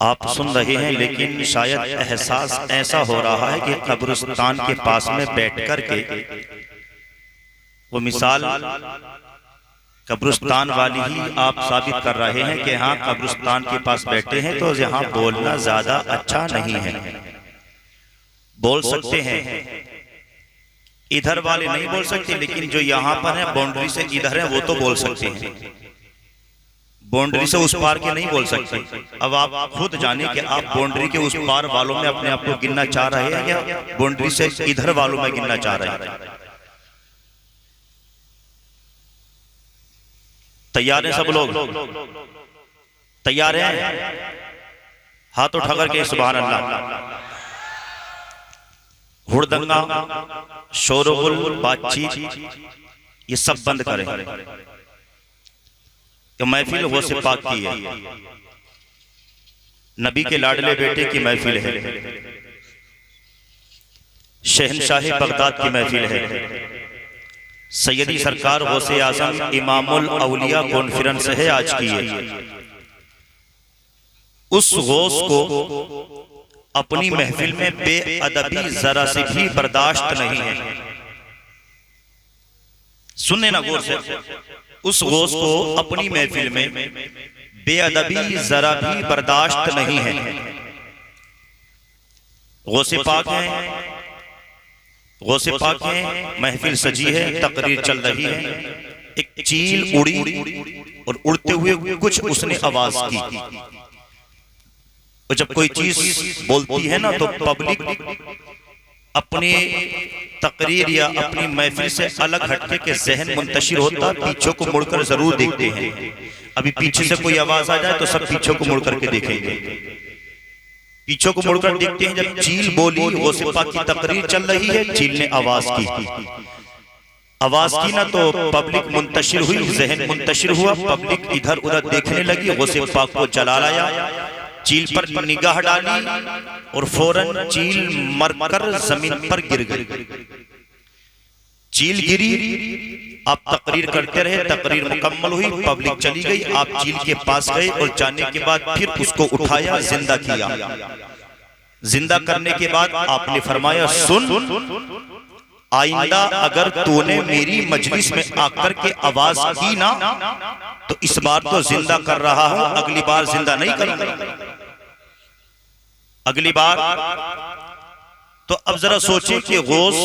आप सुन रहे हैं, लेकिन शायद एहसास ऐसा हो रहा है कि कब्रिस्तान के पास में बैठ कर के वो मिसाल कब्रिस्तान वाली ही आप साबित कर रहे हैं कि हाँ कब्रिस्तान के पास बैठे हैं तो यहाँ बोलना ज्यादा अच्छा नहीं है। बोल सकते हैं, इधर वाले नहीं बोल सकते, लेकिन जो यहाँ पर है बाउंड्री से इधर है वो तो बोल सकते हैं, बाउंड्री से उस पार के नहीं बोल सकते। अब आप खुद जाने कि आप बाउंड्री के उस पार वालों में अपने आप को गिनना चाह रहे हैं या बाउंड्री से इधर वालों में गिनना चाह रहे हैं। तैयार हैं सब लोग? तैयार हैं? हाथ उठा करके सुभान अल्लाह। हुड़दंगा, शोरगुल, बातचीत ये सब बंद करें कि महफिल गौसे पाक की है, नबी के लाडले बेटे की महफिल है, शहनशाह बगदाद की महफिल है, सैयदी सरकार गौसे आजम इमामुल औलिया कॉन्फ्रेंस है आज की है। उस गौस को अपनी महफिल में बेअदबी जरा से भी बर्दाश्त नहीं है। सुनने ना गौर से, उस गौस को अपनी महफिल में बेअदबी जरा भी बर्दाश्त नहीं है। गौसे पाक हैं, गौसे पाक हैं, महफिल सजी है, तकरीर चल रही है। एक चील उड़ी और उड़ते हुए कुछ उसने आवाज की। और जब कोई चीज बोलती है ना तो पब्लिक अपने तकरीर या अपनी महफिल से अलग हटके के जहन मुंतशिर होता, पीछे को मुड़कर जरूर देखते हैं। अभी पीछे से कोई आवाज आ जाए तो सब पीछे को मुड़ करके देखेंगे, पीछे को मुड़कर देखते हैं। जब चील बोली, गौसे पाक की तकरीर चल रही है, चील ने आवाज की, आवाज की ना तो पब्लिक मुंतशिर हुई, जहन मुंतशिर हुआ, पब्लिक इधर उधर देखने लगी। गौसे पाक को जलाल आया, चील पर निगाह डाली और फौरन चील मरकर जमीन पर गिर गई। चील गिरी, आप तकरीर करते रहे, तकरीर मुकम्मल हुई, पब्लिक चली गई, आप चील के पास गए और जाने के बाद फिर उसको उठाया, जिंदा किया। जिंदा करने के बाद आपने फरमाया, सुन आइंदा अगर तूने मेरी मजलिस में आकर के आवाज की ना तो इस बार तो जिंदा कर रहा हूं, अगली बार जिंदा नहीं करूंगा। अगली बार तो अब जरा सोचिए कि गौस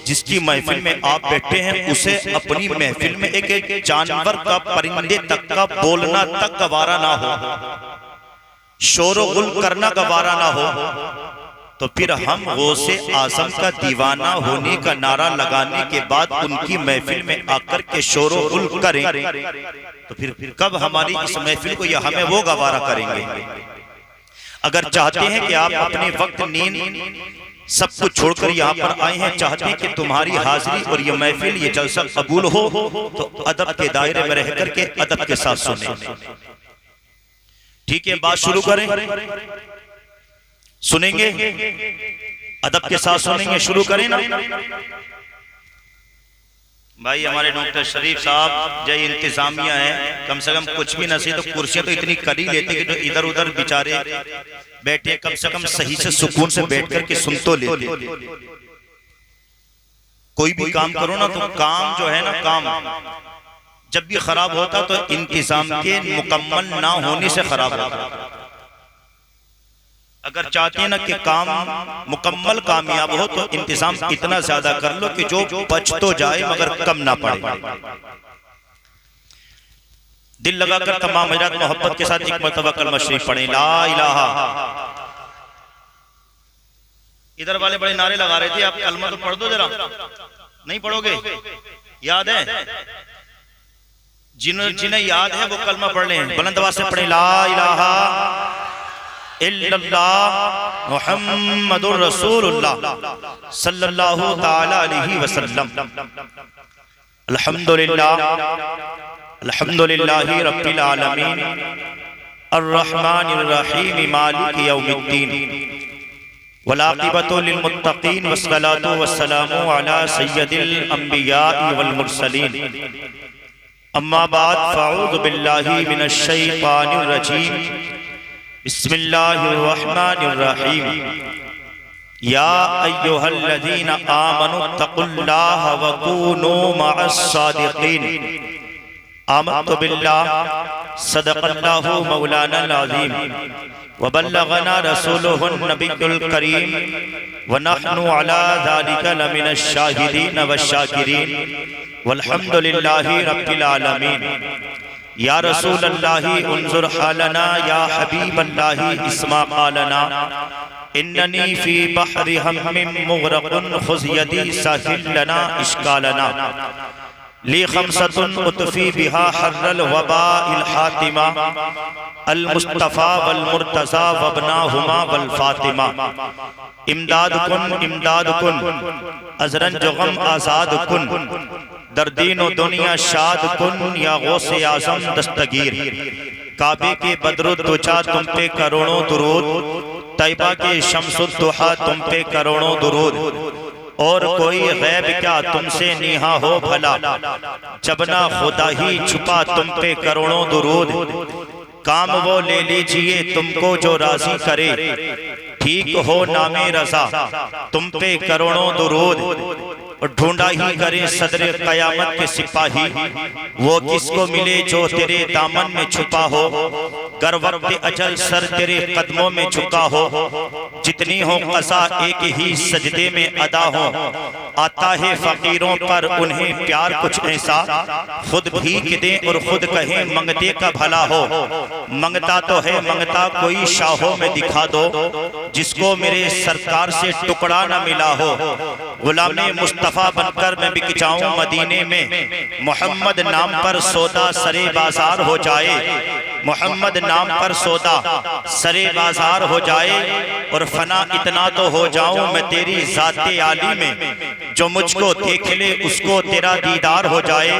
जिसकी महफिल में आप बैठे हैं उसे अपनी महफिल में एक जानवर का, परिंदे तक का बोलना तक गवारा ना हो, शोर गुल करना गवारा ना हो, तो फिर हम गौसे आजम का दीवाना होने का नारा लगाने के बाद उनकी महफिल में आकर के शोर गुल करें तो फिर कब हमारी इस महफिल को या हमें वो गवारा करेंगे। अगर चाहते हैं कि आप अपने वक्त, नींद सब कुछ छोड़कर यहाँ पर आए हैं, चाहते हैं कि तुम्हारी हाजिरी और ये महफिल, ये जलसा कबूल हो, तो अदब के दायरे में रह करके अदब के साथ सुने। ठीक है, बात शुरू करें, सुनेंगे, अदब के साथ सुनेंगे, शुरू करें ना भाई। हमारे डॉक्टर शरीफ साहब जय इंतजामिया है, कम से कम कुछ भी नसीब तो कुर्सियां तो इतनी करी लेते कि जो इधर उधर बेचारे बैठे कम से कम सही से सुकून से बैठ करके सुन तो लेते। कोई भी काम करो ना तो काम जो है ना, काम जब भी खराब होता तो इंतजाम के मुकम्मल ना होने से खराब होता। अगर चाहते हैं ना कि काम मुकम्मल कामयाब हो तो इंतजाम इतना ज्यादा कर लो कि जो बच तो जाए मगर कम ना पड़े। दिल लगाकर तमाम हजरात मोहब्बत के साथ एक मरतबा कलमा शरीफ पढ़ें, ला इलाहा। इधर वाले बड़े नारे लगा रहे थे, आप कलमा तो पढ़ दो जरा। नहीं पढ़ोगे? याद है? जिन्हें याद है वो कलमा पढ़ लें, बुलंद आवाज से पढ़ें, ला इलाहा इल्लल्लाह मुहम्मदुर रसूलुल्लाह सल्लल्लाहु ताला अलैहि वसल्लम। अल्हम्दुलिल्लाह अल्हम्दुलिल्लाहि रब्बिल आलमीन अर्रहमानिर रहीम मालिक यौमिद्दीन वल आक़िबतु लिल मुत्तक़ीन वस्सलातु वस्सलामु अला सय्यदिल अंबिया वल मुरसलीन। अम्मा बाद फ़अऊज़ु बिल्लाहि मिनश शैतानिर रजीम। बिस्मिल्लाहिर्रहमानिर्रहीम। या अय्युहल्लज़ीना आमनुत्तकुल्लाह वकूनू मअस्सादिक़ीन। आमन्तु बिल्लाह सदक़ल्लाहु मौलानाल अज़ीम व बल्लगना रसूलुहुन नबियुल करीम व नहनु अला ज़ालिका लमिनश शाहिदीन वश्शाकिरीन वल्हम्दुलिल्लाहि रब्बिल आलमीन। या रसूल अल्लाहि उन्जुर हालना या हबीब अल्लाहि इस्मा कालना इन्ननी फी बहरि हम्मिन मुग़रक़ुन खुज़ यदी साहिल लना इश्कालना ली खमसतुन उतफी बिहा हर्रल वबाइल हातिमा अल मुस्तफ़ा वल मुर्तज़ा वबनाहुमा वल फातिमा। इमदाद कुन अजरन जो गम आज़ाद कुन दर्दीनो दुनिया शाद कुन या गौसे आज़म दस्तगीर। काबे के बदरुद्दुजा तुम पे करोड़ों दुरूद, तैबा के शम्सुद्दुहा तुम पे करोड़ों दुरूद। और कोई गैब क्या तुमसे निहा हो भला, जब ना खुदा ही छुपा तुम पे करोड़ों दुरूद। काम वो ले लीजिए तुमको जो राजी करे, ठीक हो नामे रजा तुम पे करोड़ों दुरूद। और ढूंढा ही करे सदर कयामत के सिपाही, वो किसको मिले जो तेरे दामन में छुपा हो। गर वक्त अजल सर तेरे कदमों में झुका हो, जितनी हो क़ज़ा एक ही सजदे में अदा हो। आता है फकीरों पर उन्हें प्यार कुछ ऐसा, खुद भीख दे और खुद कहे मंगते का भला हो। मंगता तो है मंगता कोई शाहों में दिखा दो, जिसको मेरे सरकार से टुकड़ा न मिला हो। गुलामे मुस्तफ़ा बनकर मैं बिक जाऊं मदीने में, मोहम्मद नाम पर सौदा सरे बाजार हो जाए। मोहम्मद नाम पर सौदा सरे बाजार हो जाए, और फना इतना तो हो जाऊं मैं तेरी ज़ाते आली में, जो मुझको देख ले उसको तेरा दीदार हो जाए।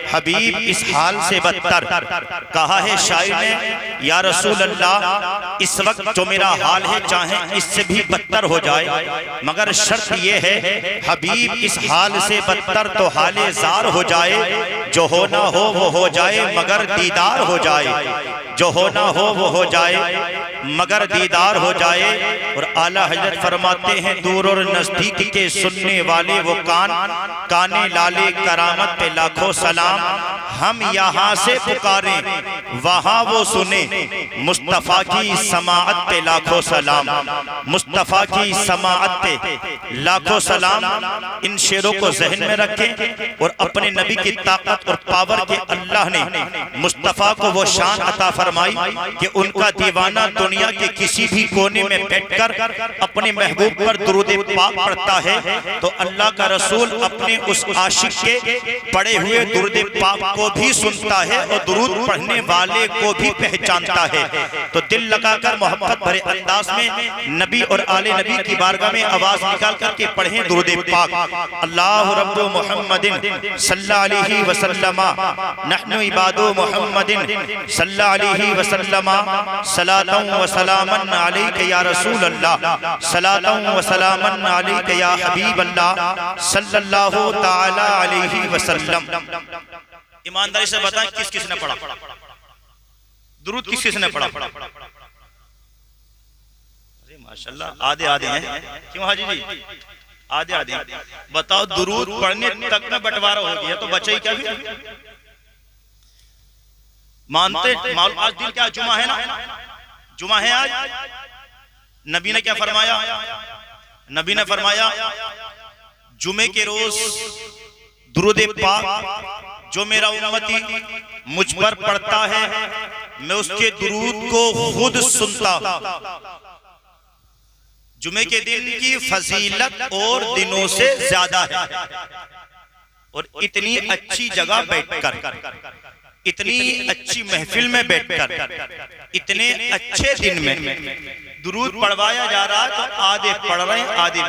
हबीब इस हाल से बदतर कहा है शायर ने, या रसूल अल्लाह इस वक्त जो मेरा हाल है चाहे इससे भी बदतर हो जाए, मगर शर्त ये है हबीब इस हाल से बदतर तो हाले जार हो जाए। जो होना हो वो हो जाए मगर दीदार हो जाए, जो होना हो वो हो जाए मगर दीदार हो जाए। और आला हजरत फरमाते हैं, दूर और नजदीक के सुनने वाले वो कान, काने लाले करामत पे लाखों सलाम। हम यहाँ से पुकारे वहाँ वो सुने, मुस्तफ़ा की समाअत पे लाखों सलाम। मुस्तफ़ा की समाअत पे लाखों सलाम। इन शेरों को जहन में रखें और अपने नबी की ताकत और पावर के अल्लाह ने मुस्तफ़ा को वो शान अता फरमाई कि उनका दीवाना दुनिया के किसी भी कोने में बैठकर अपने महबूब पर दुरूद पाक पढ़ता है, तो अल्लाह का रसूल अपने उस आशिक के पढ़े हुए दुरूद पाक को भी सुनता है और दुरूद पढ़ने वाले को भी पहचानता है। तो दिल लगाकर मोहब्बत भरे अंदाज में नबी और आले नबी की बारगाह में आवाज निकाल करके पढ़ें दुरूद पाक। अल्लाह रब्बु मुहम्मदिन सल्लल्लाहु अलैहि वसल्लम, नहनु इबादु मुहम्मदिन सल्लल्लाहु अलैहि वसल्लम, सलातन व सलामन अलैका या रसूल अल्लाह, सलातन व सलामन अलैका या हबीब अल्लाह सल्लल्लाहु ताला अलैहि वसल्लम। ईमानदारी से बताएं किस किस ने पढ़ा दुरूद, किस किस ने पढ़ा? अरे माशाल्लाह आधे आधे हैं। क्यों हाजी जी? आधे आधे। बताओ दुरूद पढ़ने तक में बंटवारा हो गया तो बचा ही क्या? मानते आज दिन क्या जुमा है ना? जुमा है आज। नबी ने क्या फरमाया? नबी ने फरमाया जुमे के रोज दुरूद पाक जो मेरा उम्मती मुझ पर पढ़ता है, मैं उसके दुरूद को खुद सुनता। जुमे के दिन की फजीलत और दिनों से ज्यादा है, और इतनी अच्छी जगह बैठकर, इतनी अच्छी महफिल में बैठकर, इतने अच्छे दिन में दुरूद पढ़वाया जा रहा है, तो आधे पढ़ रहे हैं आधे।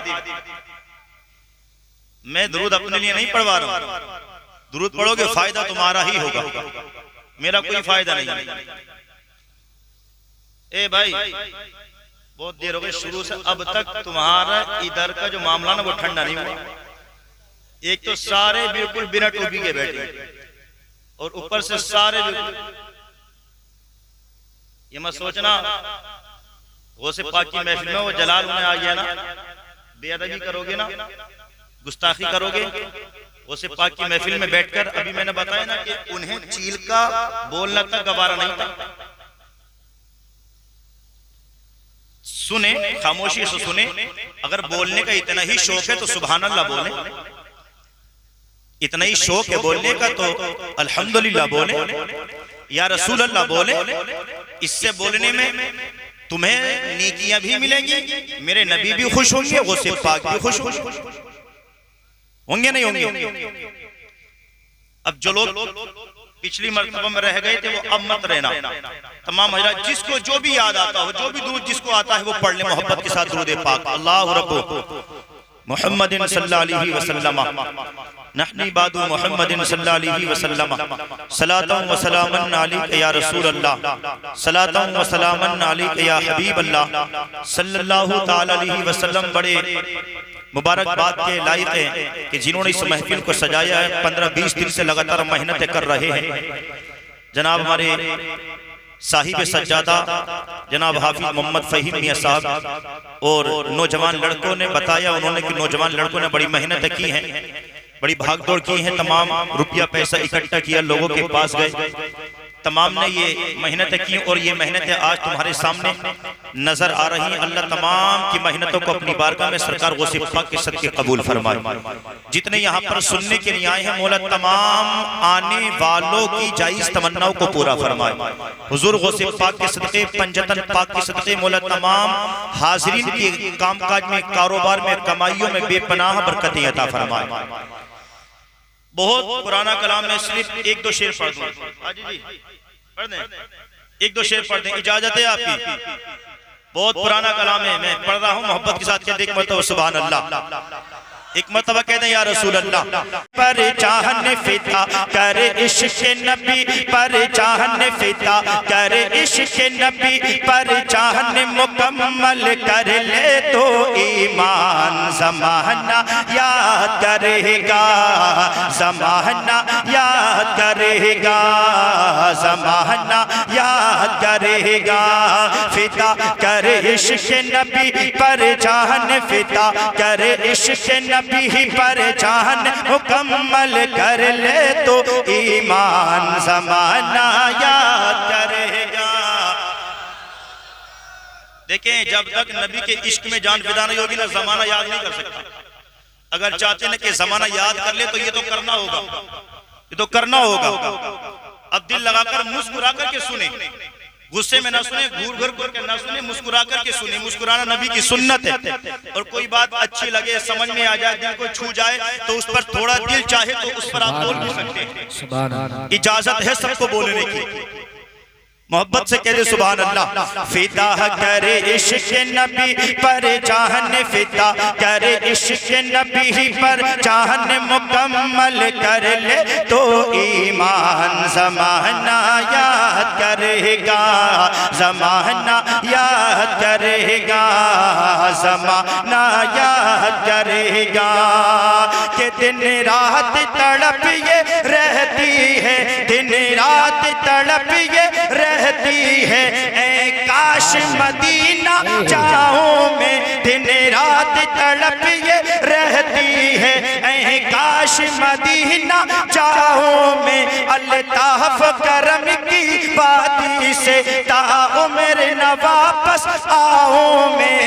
मैं दुरूद अपने लिए नहीं पढ़वा रहा हूं, दुरूद पढ़ोगे फायदा तुम्हारा ही होगा, मेरा कोई फायदा नहीं। ए भाई बहुत देर हो गई शुरू से अब तक तुम्हारा इधर का जो मामला ना वो ठंडा नहीं हुआ। एक तो सारे बिल्कुल बिना टोपी के बैठे और ऊपर से सारे ये मत सोचना गौसे पाक की महफिल में वो जलाल में आ गया ना, बेअदबी करोगे ना, गुस्ताखी करोगे। गौसे पाक की महफिल में बैठकर अभी मैंने बताया ना कि उन्हें चील का बोलना तक गवारा नहीं था। सुने, खामोशी से सुने। अगर बोलने का इतना ही शौक है तो सुभान अल्लाह बोले, इतना ही शौक है बोलने का तो अल्हम्दुलिल्लाह बोले, या रसूल अल्लाह बोले। इससे बोलने में तुम्हें नेकियां भी मिलेंगी, मेरे नबी भी खुश होंगे, गौसे पाक भी खुश होंगे नहीं होंगे। अब जो लोग पिछली मर्तबा में रह गए थे वो अब मत रहना। तमाम हजरात जिसको जो भी याद आता हो, जो भी दुरूद जिसको आता है वो पढ़ ले मोहब्बत के साथ दुरूद पाक। अल्लाहु रब्बु मुहम्मदिन सल्लल्लाहु अलैहि वसल्लम नहनी बादु मुहम्मदिन सल्लल्लाहु अलैहि वसल्लम सलातन व सलामन अलैका या रसूल अल्लाह सलातन व सलामन अलैका या हबीब अल्लाह सल्लल्लाहु तआला अलैहि वसल्लम। बड़े मुबारकबाद के लायक हैं कि जिन्होंने इस महफिल को सजाया है। 15-20 दिन से लगातार मेहनतें कर रहे हैं। जनाब हमारे साहिब सज्जादा जनाब हाफिज मोहम्मद फहीम मियां साहब और नौजवान लड़कों ने बताया, उन्होंने कि नौजवान लड़कों ने बड़ी मेहनत की है, बड़ी भागदौड़ की है, तमाम रुपया पैसा इकट्ठा किया, लोगों के पास गए, तमाम ने ये मेहनतें की और ये मेहनतें आज तुम्हारे सामने नजर आ रही हैं। अल्लाह तमाम की मेहनतों को अपनी बारगाह में सरकार गौसे पाक के सदके कबूल फरमाए। जितने यहाँ पर सुनने के लिए आए हैं मौला तमाम आने वालों की जायज तमन्नाओं को पूरा फरमाए। हुजूर गौसे पाक के सदके, पंजतन पाक के सदके मौला तमाम हाजिरीन के कामकाज में, कारोबार में, कमाइयों में बेपनाह बरकतें अता फरमाए। बहुत पुराना कलाम है, सिर्फ 1-2 शेर पढ़ दूं। हाजी जी पढ़ दें, 1-2 शेर पढ़ दें, इजाजत है आपकी। बहुत पुराना कलाम है, मैं पढ़ रहा हूँ मोहब्बत के साथ। कहते एक मरतबा सुभान अल्लाह, एक मरतबा कहते हैं या रसूल अल्लाह। पर चाहने फिदा कर इश्क नबी, पर चाहने फिदा कर इश्क नबी, पर चाहने मुकम्मल कर ले तो ईमान ज़माना याद करेगा, ज़माना याद करेगा, ज़माना याद करेगा। फिदा कर इश्क नबी, पर चाहने फिदा कर इश्क नबी, पर चाहन मुकम्मल कर ले तो ईमान ज़माना याद करेगा। देखें, जब तक नबी के इश्क में जान फिदा नहीं होगी ना, जमाना याद नहीं कर सकता। अगर चाहते हैं कि जमाना याद कर ले तो ये तो करना होगा, ये तो करना होगा। अब दिल लगाकर मुस्कुरा करके सुने, गुस्से में ना सुने, घूर घूर करके ना सुने, मुस्कुरा करके सुने। मुस्कुराना नबी की सुन्नत है। और कोई बात अच्छी लगे, समझ में आ जाए, दिल को छू जाए तो उस पर थोड़ा दिल चाहे तो उस पर आप बोल भी सकते हैं। इजाजत है सबको बोलने की। मोहब्बत से कह दे सुभान अल्लाह। फिदा करे इश्क नबी, पर चाहन फिदा करे इश्क नबी, पर चाहन मुकम्मल कर ले तो ईमान ज़माना याद करेगा, ज़माना याद करेगा, ज़माना याद करेगा। कि दिन रात तड़प ये रहती है, दिन रात तड़प ये रहती है, ऐ काश मदीना जाऊं मैं, दिन रात तड़प ये रहती है, ऐ काश मदीना जाऊं मैं। अल्ताफ करम की बाती से ताउम्र न वापस आऊं मैं,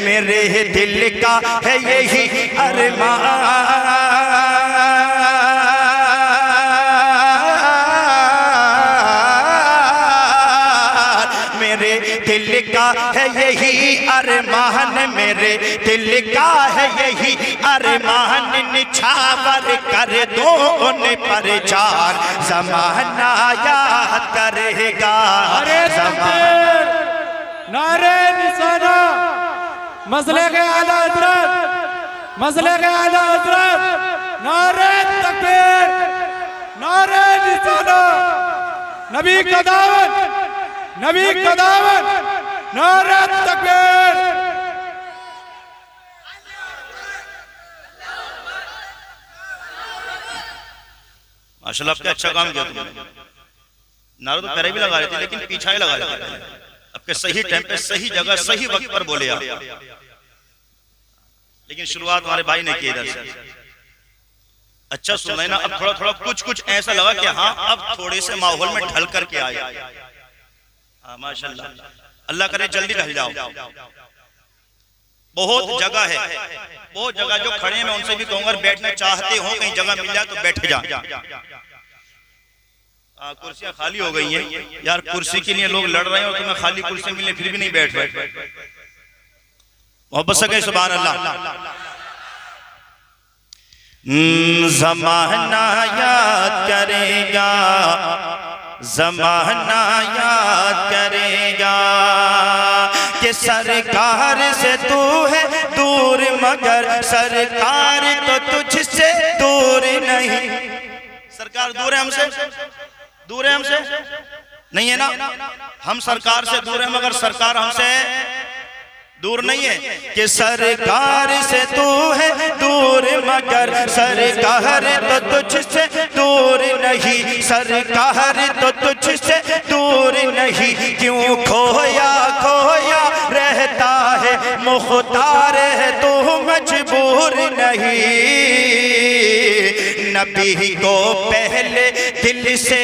मेरे दिल का है यही अरमान, दिल का है यही अरमान, मेरे दिल का है यही अरमान। निछावर कर दो उन पर चार, ज़माना याद करेगा। नारे निशाना मसले के आला हज़रत, मसले के आला हज़रत, नारे तकबीर, नारे निशाना, नबी का दावत, नबी का दावत, नारे तकबीर। माशाल्लाह, आपने अच्छा काम किया तुमने। नारे तो पहले भी लगा रहे थे लेकिन पीछा ही लगा रहे थे। आपके सही टाइम पे सही जगह सही वक्त पर बोले आप। लेकिन शुरुआत हमारे भाई ने की इधर से। अच्छा सुना ना, अब थोड़ा थोड़ा कुछ कुछ ऐसा लगा कि हाँ अब थोड़े से माहौल में ढल करके आए। हाँ माशाल्लाह, अल्लाह करे जल्दी ढल जाओ। बहुत जगह है, बहुत जगह जो खड़े हैं मैं उनसे भी कहूंगा बैठना चाहते हो कहीं जगह मिल जाए तो बैठ जा। कुर्सियां खाली हो गई हैं यार, कुर्सी के लिए लोग लड़ रहे हैं और तुम्हें खाली कुर्सी मिले फिर भी नहीं बैठ रहे। मोहब्बत से कहे सुभान अल्लाह। ज़माना याद करेगा, ज़माना याद करेगा कि सरकार से तू है दूर मगर सरकार तो तुझसे दूर नहीं। सरकार दूर है हमसे, दूर है हमसे नहीं है ना। हम सरकार से दूर है मगर सरकार हमसे दूर नहीं है। कि सरकार से तू है दूर मगर सरकार तो तुझसे दूर नहीं, सरकार तो तुझसे दूर नहीं। क्यों खोया खोया रहता है मुख्तार है तू मजबूर नहीं। नबी को पहले दिल से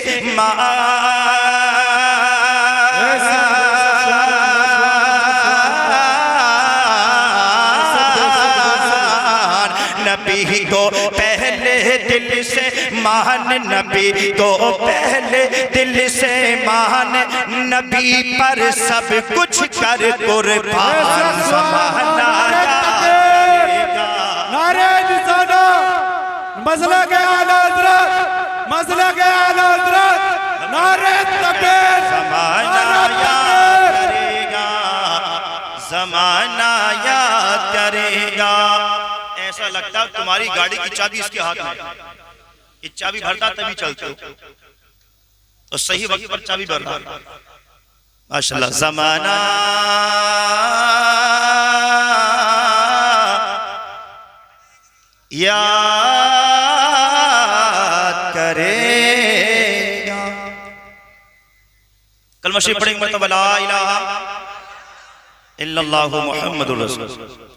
नबी को पहले दिल से मान, नबी को पहले दिल से मान। नबी पर सब कुछ कर कुर्बान। ज़माना नारे निशाना मसला के आला हज़रत, मसला के आला हज़रत, नारे तकबीर। ज़माना याद करेगा, ज़माना याद करेगा। ऐसा लगता है तुम्हारी गाड़ी की चाबी इसके हाथ में, ये चाबी भरता तभी चलते हो तो सही वक्त पर चाबी भर रहा। माशाल्लाह। ज़माना याद करेगा। कलमा शरीफ पढ़ेंगे, मरतबा ला इलाहा इल्लल्लाहु मुहम्मदुर रसूलुल्लाह।